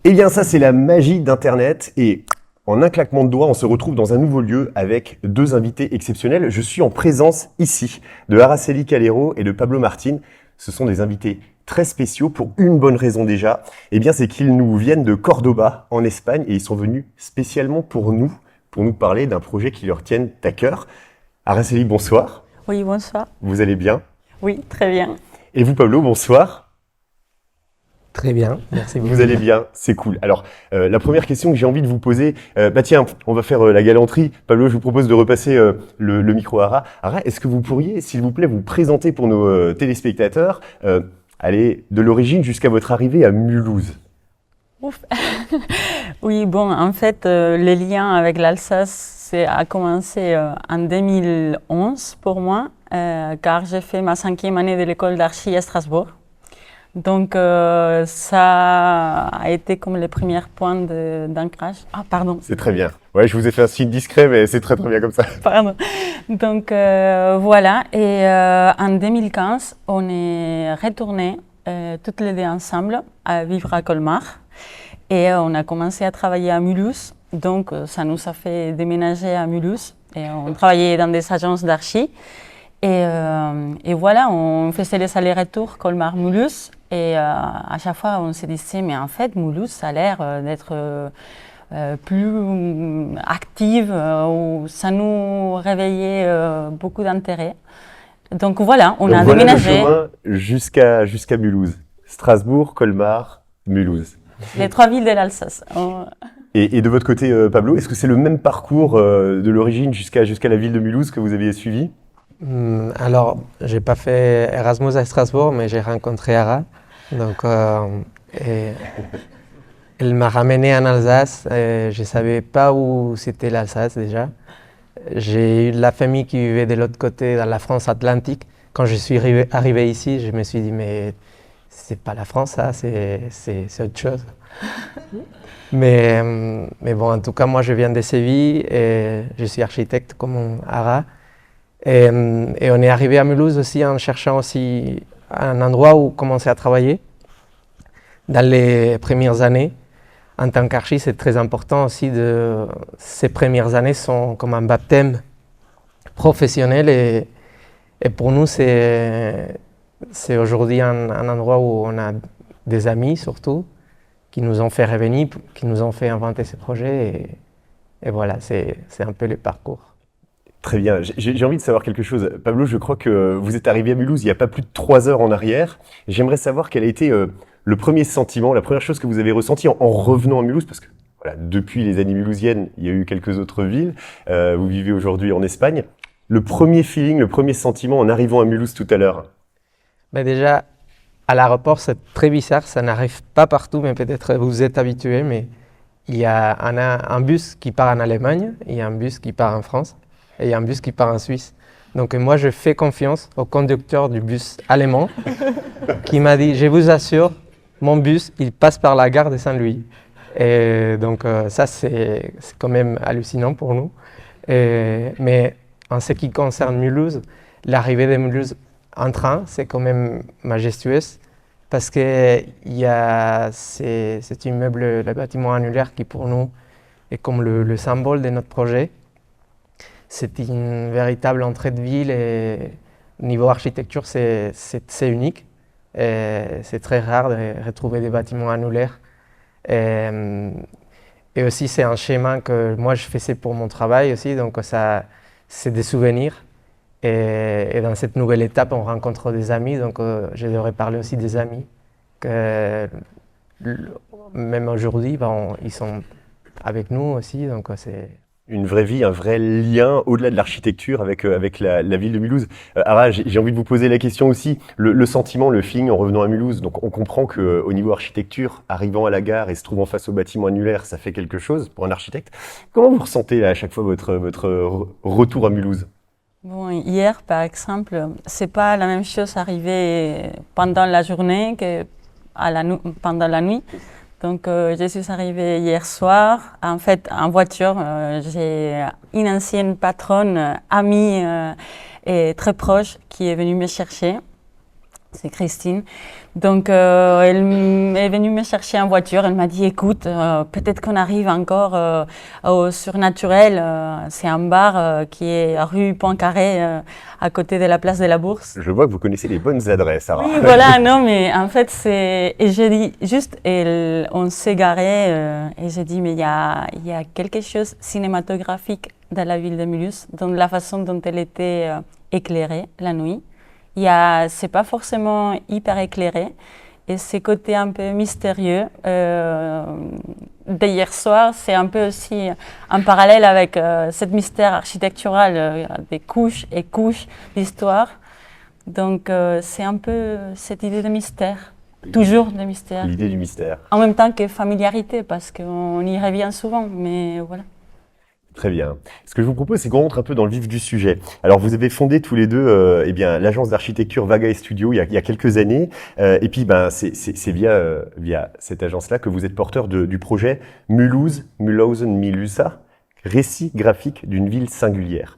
Eh bien ça c'est la magie d'Internet et en un claquement de doigts on se retrouve dans un nouveau lieu avec deux invités exceptionnels. Je suis en présence ici de Araceli Calero et de Pablo Martin. Ce sont des invités très spéciaux pour une bonne raison déjà. Eh bien c'est qu'ils nous viennent de Cordoba en Espagne et ils sont venus spécialement pour nous parler d'un projet qui leur tienne à cœur. Araceli, bonsoir. Oui, bonsoir. Vous allez bien? Oui, très bien. Et vous Pablo, bonsoir. Très bien, merci beaucoup. Vous allez bien, c'est cool. Alors, la première question que j'ai envie de vous poser, tiens, on va faire la galanterie. Pablo, je vous propose de repasser le micro à Ara. Ara, est-ce que vous pourriez, s'il vous plaît, vous présenter pour nos téléspectateurs, allez, de l'origine jusqu'à votre arrivée à Mulhouse? Ouf. Oui, bon, en fait, le lien avec l'Alsace a commencé en 2011 pour moi, car j'ai fait ma 5e année de l'école d'archi à Strasbourg. Donc, ça a été comme les premiers points d'ancrage. Ah, pardon. C'est très bien. Ouais, je vous ai fait un signe discret, mais c'est très très bien comme ça. Pardon. Donc, voilà. Et en 2015, on est retourné toutes les deux ensemble à vivre à Colmar. Et on a commencé à travailler à Mulhouse. Donc, ça nous a fait déménager à Mulhouse. Et on travaillait dans des agences d'archi. Et voilà, on faisait les allers-retours Colmar-Mulhouse. Et à chaque fois, on se disait, mais en fait, Mulhouse, ça a l'air d'être plus active, où ça nous réveillait beaucoup d'intérêt. Donc voilà, on a déménagé. Le chemin jusqu'à Mulhouse. Strasbourg, Colmar, Mulhouse. Les 3 villes de l'Alsace. Et de votre côté, Pablo, est-ce que c'est le même parcours de l'origine jusqu'à la ville de Mulhouse que vous aviez suivi? Alors, j'ai pas fait Erasmus à Strasbourg, mais j'ai rencontré Ara. Donc, elle m'a ramené en Alsace. Je savais pas où c'était l'Alsace déjà. J'ai eu de la famille qui vivait de l'autre côté, dans la France atlantique. Quand je suis arrivé ici, je me suis dit, mais c'est pas la France, ça, c'est autre chose. Mais bon, en tout cas, moi, je viens de Séville et je suis architecte comme Ara. Et on est arrivé à Mulhouse aussi en cherchant aussi un endroit où commencer à travailler. Dans les premières années, en tant qu'archi, c'est très important aussi. Ces premières années sont comme un baptême professionnel et pour nous, c'est aujourd'hui un endroit où on a des amis surtout qui nous ont fait revenir, qui nous ont fait inventer ces projets et voilà, c'est un peu le parcours. Très bien. J'ai envie de savoir quelque chose. Pablo, je crois que vous êtes arrivé à Mulhouse il n'y a pas plus de 3 heures en arrière. J'aimerais savoir quel a été le premier sentiment, la première chose que vous avez ressentie en revenant à Mulhouse, parce que voilà, depuis les années mulhousiennes, il y a eu quelques autres villes. Vous vivez aujourd'hui en Espagne. Le premier feeling, le premier sentiment en arrivant à Mulhouse tout à l'heure? Ben déjà, à l'aéroport, c'est très bizarre. Ça n'arrive pas partout, mais peut-être vous êtes habitué. Mais il y a un bus qui part en Allemagne, il y a un bus qui part en France. Et il y a un bus qui part en Suisse. Donc moi, je fais confiance au conducteur du bus allemand qui m'a dit, je vous assure, mon bus, il passe par la gare de Saint-Louis. Et donc ça, c'est quand même hallucinant pour nous. Mais en ce qui concerne Mulhouse, l'arrivée de Mulhouse en train, c'est quand même majestueuse parce qu'il y a cet immeuble, le bâtiment annulaire qui pour nous est comme le symbole de notre projet. C'est une véritable entrée de ville et niveau architecture, c'est unique. C'est très rare de retrouver des bâtiments annulaires. Et aussi, c'est un schéma que moi, je faisais pour mon travail aussi, donc ça, c'est des souvenirs. Et dans cette nouvelle étape, on rencontre des amis, donc je devrais parler aussi des amis. Même aujourd'hui, ils sont avec nous aussi, donc c'est... Une vraie vie, un vrai lien au-delà de l'architecture avec la ville de Mulhouse. Ara, j'ai envie de vous poser la question aussi, le sentiment, le feeling en revenant à Mulhouse. Donc on comprend que au niveau architecture, arrivant à la gare et se trouvant face au bâtiment annulaire, ça fait quelque chose pour un architecte. Comment vous ressentez là, à chaque fois votre retour à Mulhouse? Bon, hier, par exemple, c'est pas la même chose arriver pendant la journée que pendant la nuit. Donc, je suis arrivée hier soir, en fait, en voiture. J'ai une ancienne patronne, amie et très proche, qui est venue me chercher. C'est Christine. Donc, elle est venue me chercher en voiture. Elle m'a dit, écoute, peut-être qu'on arrive encore au Surnaturel. C'est un bar qui est à rue Poincaré, à côté de la place de la Bourse. Je vois que vous connaissez les bonnes adresses, Sarah. Oui, voilà, non, mais en fait, c'est... Et j'ai dit, juste, on s'est garé, et j'ai dit, mais il y a quelque chose cinématographique dans la ville de Mulhouse, dans la façon dont elle était éclairée la nuit. C'est pas forcément hyper éclairé, et ces côtés un peu mystérieux d'hier soir, c'est un peu aussi en parallèle avec cette mystère architectural, des couches et couches d'histoire. Donc c'est un peu cette idée de mystère, toujours de mystère. L'idée du mystère. En même temps que familiarité, parce qu'on y revient souvent, mais voilà. Très bien. Ce que je vous propose, c'est qu'on rentre un peu dans le vif du sujet. Alors, vous avez fondé tous les deux, l'agence d'architecture Vaga et Studio il y a quelques années. Et puis, c'est via cette agence-là que vous êtes porteur du projet Mulhausen Milusa, récit graphique d'une ville singulière.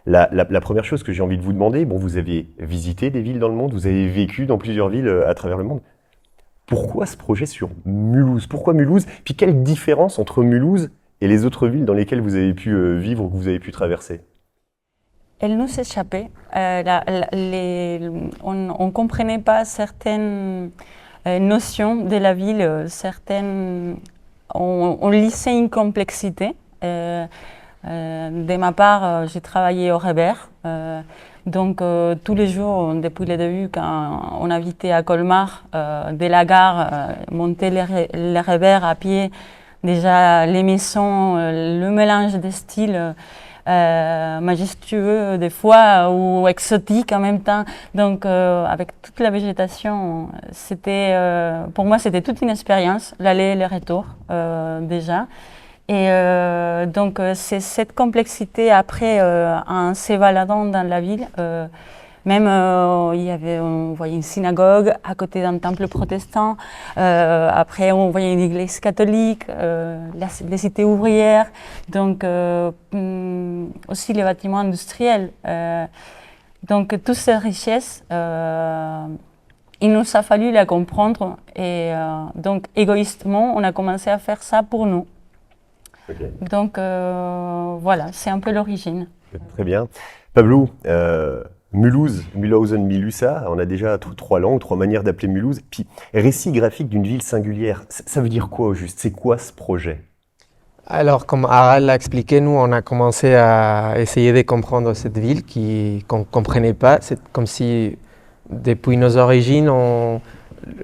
La première chose que j'ai envie de vous demander, vous avez visité des villes dans le monde, vous avez vécu dans plusieurs villes à travers le monde. Pourquoi ce projet sur Mulhouse? Pourquoi Mulhouse? Puis quelle différence entre Mulhouse et les autres villes dans lesquelles vous avez pu vivre ou que vous avez pu traverser? Elle nous échappait. On ne comprenait pas certaines notions de la ville, on lissait une complexité. De ma part, j'ai travaillé au Reber. Donc tous les jours, depuis le début, quand on habitait à Colmar, de la gare, monter les Reber à pied, déjà les maisons, le mélange des styles majestueux des fois ou exotiques en même temps. Donc avec toute la végétation, pour moi c'était toute une expérience, l'aller et le retour déjà. Et donc c'est cette complexité après en s'évaladant dans la ville. On voyait une synagogue à côté d'un temple protestant. Après, on voyait une église catholique, les cités ouvrières. Donc, aussi les bâtiments industriels. Donc, toutes ces richesses, il nous a fallu la comprendre. Et donc, égoïstement, on a commencé à faire ça pour nous. Okay. Donc, voilà, c'est un peu l'origine. Très bien. Pablo, Mulhausen Milusa, on a déjà trois langues, trois manières d'appeler Mulhouse. Puis, récit graphique d'une ville singulière, ça veut dire quoi au juste? C'est quoi ce projet? Alors, comme Harald l'a expliqué, nous, on a commencé à essayer de comprendre cette ville qu'on ne comprenait pas. C'est comme si, depuis nos origines,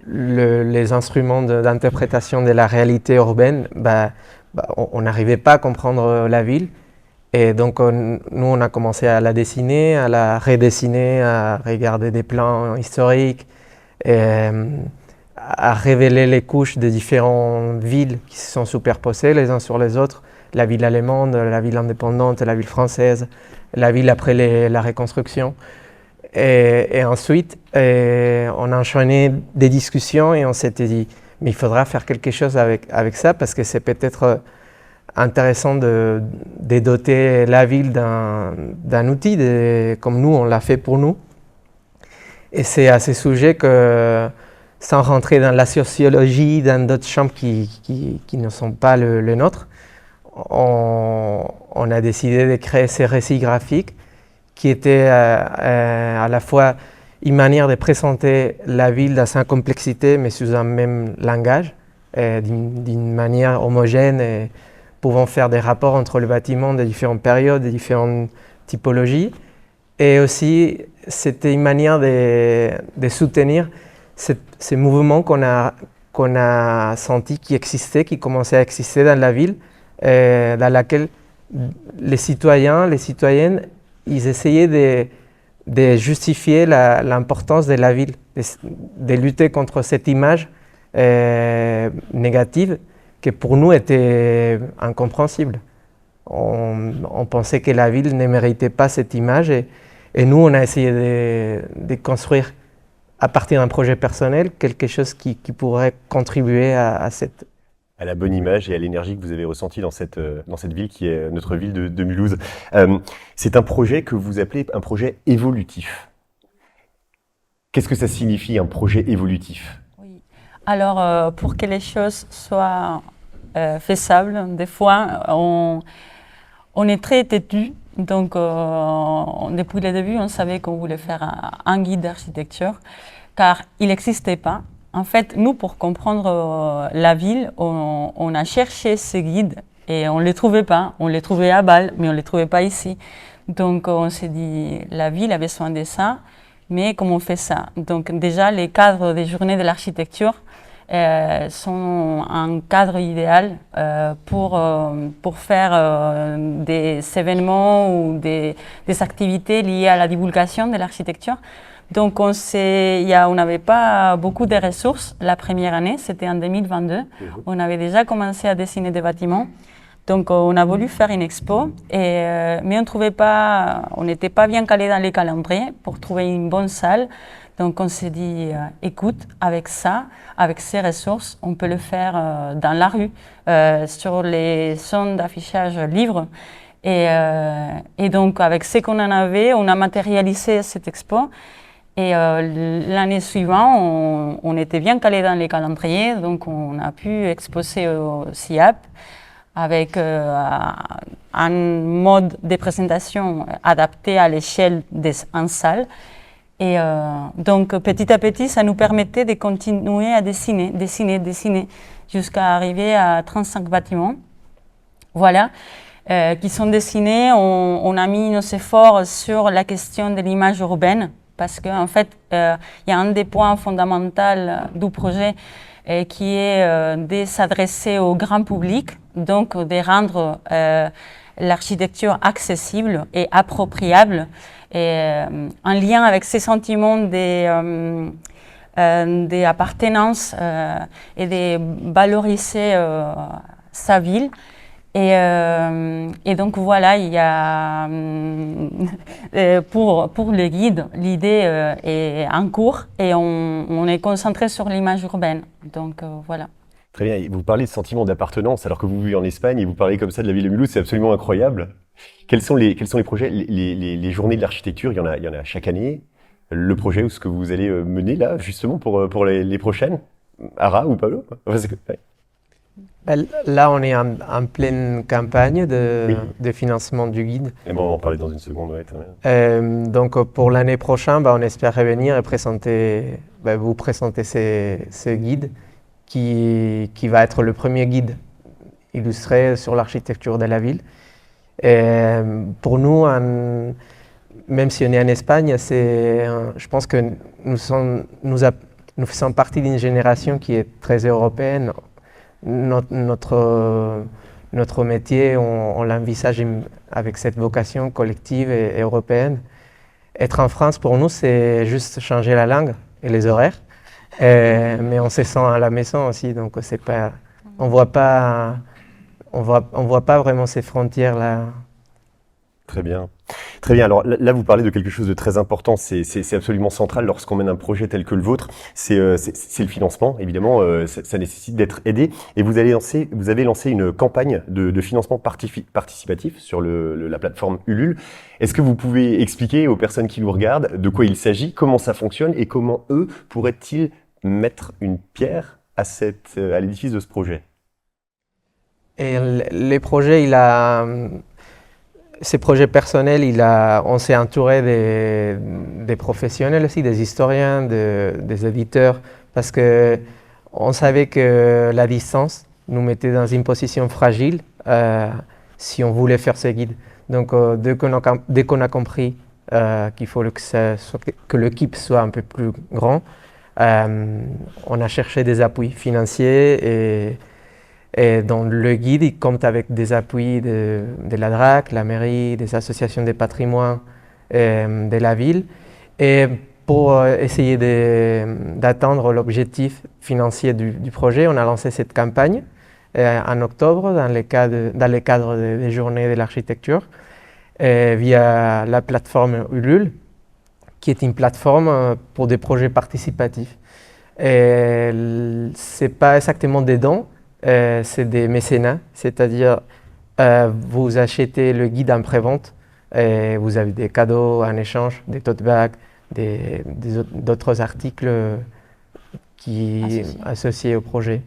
les instruments d'interprétation de la réalité urbaine, on n'arrivait pas à comprendre la ville. Et donc, nous, on a commencé à la dessiner, à la redessiner, à regarder des plans historiques, et à révéler les couches des différentes villes qui se sont superposées les uns sur les autres. La ville allemande, la ville indépendante, la ville française, la ville après la reconstruction. Et ensuite, on a enchaîné des discussions et on s'était dit, mais il faudra faire quelque chose avec ça parce que c'est peut-être intéressant de doter la ville d'un outil, comme nous, on l'a fait pour nous. Et c'est à ce sujet que, sans rentrer dans la sociologie, dans d'autres champs qui ne sont pas le nôtre, on a décidé de créer ces récits graphiques qui étaient à la fois une manière de présenter la ville dans sa complexité, mais sous un même langage, d'une manière homogène, et pouvant faire des rapports entre les bâtiments de différentes périodes, de différentes typologies. Et aussi, c'était une manière de soutenir ces mouvements qu'on a sentis qui existaient, qui commençaient à exister dans la ville, dans laquelle les citoyens, les citoyennes, ils essayaient de justifier l'importance de la ville, de lutter contre cette image négative qui pour nous était incompréhensible. On pensait que la ville ne méritait pas cette image et nous, on a essayé de construire à partir d'un projet personnel quelque chose qui pourrait contribuer à la bonne image et à l'énergie que vous avez ressentie dans cette ville qui est notre ville de Mulhouse. C'est un projet que vous appelez un projet évolutif. Qu'est-ce que ça signifie un projet évolutif? Oui. Alors, pour que les choses soient faisables, des fois, on est très têtu. Donc, depuis le début, on savait qu'on voulait faire un guide d'architecture, car il n'existait pas. En fait, nous, pour comprendre la ville, on a cherché ces guides et on ne les trouvait pas. On les trouvait à Bâle, mais on ne les trouvait pas ici. Donc, on s'est dit, la ville a besoin de ça, mais comment on fait ça? Donc, déjà, les cadres des journées de l'architecture sont un cadre idéal pour faire des événements ou des activités liées à la divulgation de l'architecture. Donc, on n'avait pas beaucoup de ressources la première année, c'était en 2022. On avait déjà commencé à dessiner des bâtiments. Donc, on a voulu faire une expo, mais on n'était pas bien calé dans les calendriers pour trouver une bonne salle. Donc, on s'est dit, écoute, avec ça, avec ces ressources, on peut le faire dans la rue, sur les zones d'affichage libres. Et donc, avec ce qu'on en avait, on a matérialisé cette expo. Et l'année suivante, on était bien calé dans les calendriers, donc on a pu exposer au CIAP avec un mode de présentation adapté à l'échelle en salle. Et donc, petit à petit, ça nous permettait de continuer à dessiner, jusqu'à arriver à 35 bâtiments. Voilà, qui sont dessinés. On a mis nos efforts sur la question de l'image urbaine, parce qu'en fait, il y a un des points fondamentaux du projet qui est de s'adresser au grand public, donc de rendre l'architecture accessible et appropriable, et en lien avec ces sentiments d'appartenance et de valoriser sa ville. Et donc voilà, il y a pour le guide, l'idée est en cours et on est concentré sur l'image urbaine. Donc voilà. Très bien. Vous parlez de sentiment d'appartenance alors que vous vivez en Espagne et vous parlez comme ça de la ville de Mulhouse, c'est absolument incroyable. Quels sont les projets, les journées de l'architecture? Il y en a chaque année. Le projet ou ce que vous allez mener là, justement, pour les prochaines? Ara ou Pablo? Ouais. Là, on est en pleine campagne de financement du guide. Et bon, on va en parler dans une seconde. Ouais, donc, pour l'année prochaine, on espère revenir et vous présenter ce guide qui va être le premier guide illustré sur l'architecture de la ville. Et pour nous, même si on est en Espagne, je pense que nous faisons partie d'une génération qui est très européenne. Notre métier, on l'envisage avec cette vocation collective et européenne. Être en France, pour nous, c'est juste changer la langue et les horaires. Mais on se sent à la maison aussi, donc on voit pas vraiment ces frontières-là. Très bien. Très bien. Alors là, vous parlez de quelque chose de très important. C'est absolument central lorsqu'on mène un projet tel que le vôtre. C'est le financement, évidemment. Ça nécessite d'être aidé. Et vous avez lancé une campagne de financement participatif sur la plateforme Ulule. Est-ce que vous pouvez expliquer aux personnes qui nous regardent de quoi il s'agit, comment ça fonctionne et comment eux pourraient-ils mettre une pierre à l'édifice de ce projet? Et les projets, ces projets personnels, on s'est entouré des professionnels aussi, des historiens, des éditeurs, parce qu'on savait que la distance nous mettait dans une position fragile si on voulait faire ces guides. Donc dès qu'on a compris qu'il faut que l'équipe soit un peu plus grand, on a cherché des appuis financiers et dans le guide, il compte avec des appuis de la DRAC, la mairie, des associations de patrimoine de la ville. Et pour essayer d'atteindre l'objectif financier du projet, on a lancé cette campagne en octobre dans le cadre des journées de l'architecture via la plateforme Ulule, qui est une plateforme pour des projets participatifs. Ce n'est pas exactement des dons, c'est des mécénats, c'est-à-dire vous achetez le guide en pré-vente et vous avez des cadeaux en échange, des tote bags, d'autres articles associés au projet.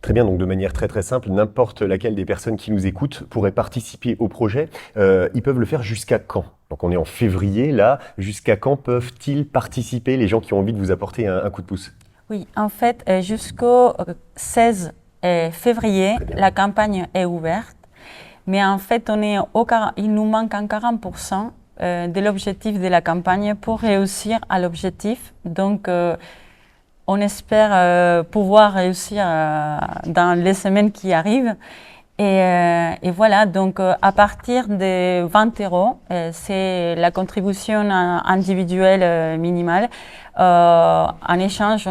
Très bien, donc de manière très très simple, n'importe laquelle des personnes qui nous écoutent pourrait participer au projet. Ils peuvent le faire jusqu'à quand? Donc on est en février là, jusqu'à quand peuvent-ils participer les gens qui ont envie de vous apporter un coup de pouce? Oui, en fait, jusqu'au 16 février, la campagne est ouverte. Mais en fait, il nous manque un 40% de l'objectif de la campagne pour réussir à l'objectif. Donc, on espère pouvoir réussir dans les semaines qui arrivent. Et voilà, donc à partir de 20 €, c'est la contribution individuelle minimale en échange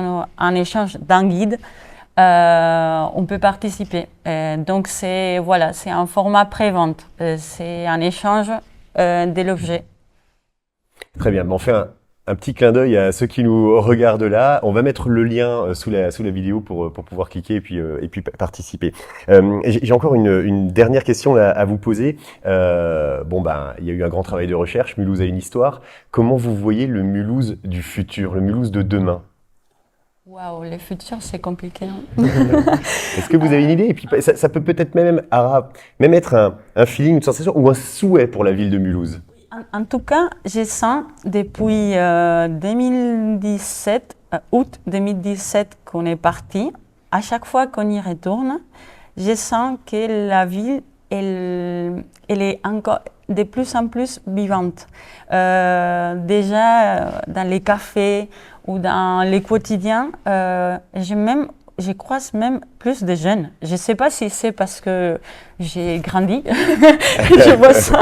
d'un guide. On peut participer. Donc c'est un format pré-vente. C'est un échange de l'objet. Très bien, on fait un petit clin d'œil à ceux qui nous regardent là. On va mettre le lien sous la vidéo pour pouvoir cliquer et puis participer. J'ai encore une dernière question à vous poser. Il y a eu un grand travail de recherche. Mulhouse a une histoire. Comment vous voyez le Mulhouse du futur, le Mulhouse de demain? Waouh, le futur, c'est compliqué. Est-ce que vous avez une idée? Et puis ça peut peut-être même être un feeling, une sensation ou un souhait pour la ville de Mulhouse. En tout cas, je sens depuis 2017, août 2017 qu'on est parti. À chaque fois qu'on y retourne, je sens que la ville, elle est encore de plus en plus vivante. Déjà, dans les cafés ou dans les quotidiens, je croise même plus de jeunes. Je ne sais pas si c'est parce que j'ai grandi, je vois ça,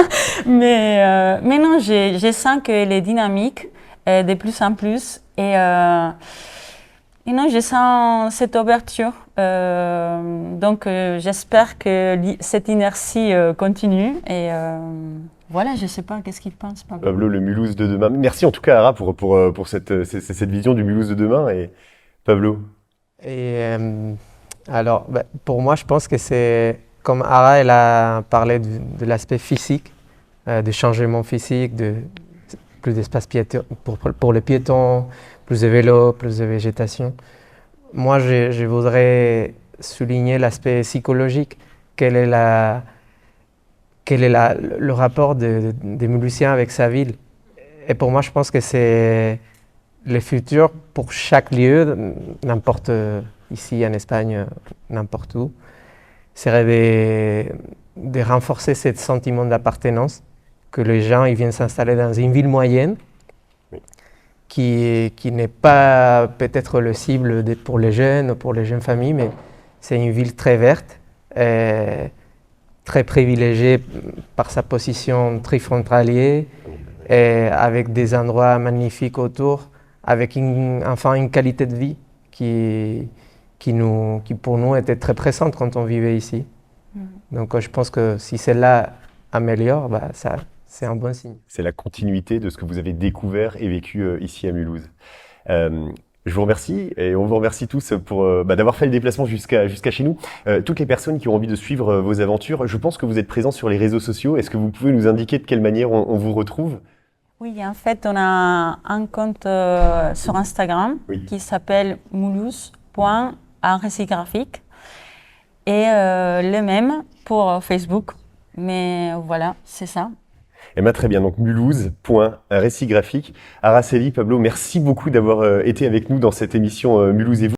mais non, je sens qu'elle est dynamique de plus en plus et non, je sens cette ouverture. Donc, j'espère que cette inertie continue et voilà, je ne sais pas, qu'est-ce qu'il pense, Pablo? Pablo, le Mulhouse de demain. Merci en tout cas, Ara, pour cette vision du Mulhouse de demain. Et Pablo. Alors, pour moi, je pense que c'est, comme Ara, elle a parlé de l'aspect physique, du changement physique, plus d'espace piéton pour les piétons, plus de vélos, plus de végétation. Moi, je voudrais souligner l'aspect psychologique. Quel est le rapport des Mulhousiens avec sa ville? Et pour moi, je pense que c'est le futur pour chaque lieu, n'importe ici en Espagne, n'importe où, serait de renforcer ce sentiment d'appartenance, que les gens ils viennent s'installer dans une ville moyenne, qui n'est pas peut-être le cible pour les jeunes ou pour les jeunes familles, mais c'est une ville très verte, très privilégiée par sa position trifrontalier, avec des endroits magnifiques autour, avec une qualité de vie qui pour nous était très présente quand on vivait ici. Donc je pense que si celle-là améliore, c'est un bon signe. C'est la continuité de ce que vous avez découvert et vécu ici à Mulhouse. Je vous remercie et on vous remercie tous pour d'avoir fait le déplacement jusqu'à chez nous. Toutes les personnes qui ont envie de suivre vos aventures, je pense que vous êtes présents sur les réseaux sociaux. Est-ce que vous pouvez nous indiquer de quelle manière on vous retrouve? Oui, en fait, on a un compte sur Instagram qui s'appelle mulhouse.artgraphique et le même pour Facebook. Mais voilà, c'est ça. Eh bien, très bien, donc mulhouse.artgraphique. Araceli, Pablo, merci beaucoup d'avoir été avec nous dans cette émission Mulhouse et vous.